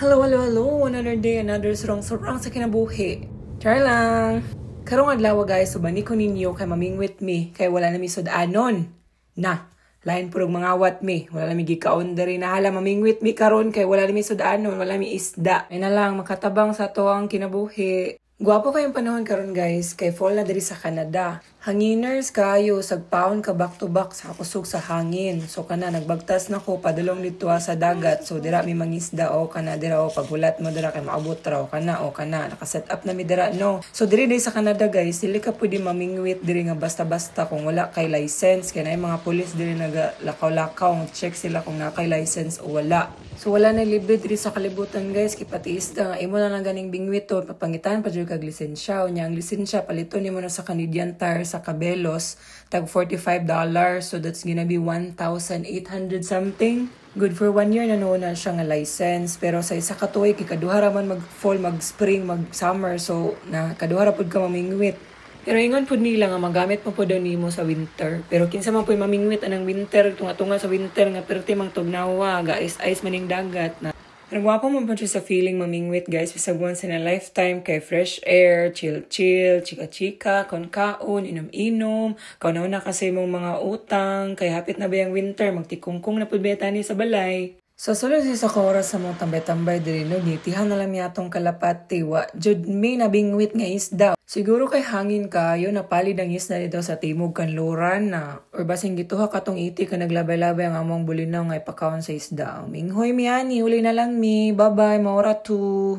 Hello, hello, hello! Another day, another surang-surang sa kinabuhi. Char lang! Karong adlaw guys, subani ko ninyo kay maming with me, kay wala nami sudanon. Na, lain purog mga wat me, wala nami gikaon diri na hala maming with me karon kay wala nami sudanon, wala nami isda. Ay na lang, makatabang sa to ang kinabuhi. Guwapo kayong panahon karon guys, kay fall na diri sa Canada. Hanginers kayo, sagpaon ka back to back sa kusog sa hangin. So kana, nagbagtas na ko, padulong dito sa dagat. So dira mi mangisda o kana dira o paghulat mo dira kay maabot raw kana o kana. Nakaset up na mi dira no. So diri sa Canada guys, dili ka pwede mamingwit diri nga basta-basta kung wala kay license. Kaya na yung mga pulis diri nagalakaw-lakaw, check sila kung na kay license o wala. So wala na libre diri sa kalibutan guys, kay patiis nga imo na lang ganing bingwit to, papangitan pa jud kag lisensya. Unya ang lisensya paliton nimo na sa Canadian Tire sa Cabelos, tag $45. So that's gonna be 1,800 something. Good for 1 year na noon na siya nga license. Pero sa isa ka tuig, kaduha ra man mag-fall, mag-spring, mag-summer. So na kaduha ra pud ka mamingwit. Pero ingon pud nila nga magamit mo po daw nimo sa winter. Pero kinsa man po'y mamingwit anang winter, tunga-tunga sa winter nga perti mang tugnawa, ga-ice maning dagat na. Pero gwapo mo pa siya sa feeling mamingwit guys, bisag once in a lifetime kay fresh air, chill-chill, chika-chika, kaon-kaon, inom-inom, kaunaw na kasi mong mga utang, kay hapit na ba yung winter, magtikungkong na pud betani sa balay. Sa sulod sa oras sa mga tambay-tambay diri no, gitihan na lang yatong kalapati, wa jud may nabingwit nga isda. Siguro kay hangin kayo, napalid ang isda dito sa timog kanluran na, or basing gituha katong iti ka naglabay-labay ang among bulinaw nga ipakaon sa isda. Minghoy mi ani, uli na lang mi, bye-bye, maura to.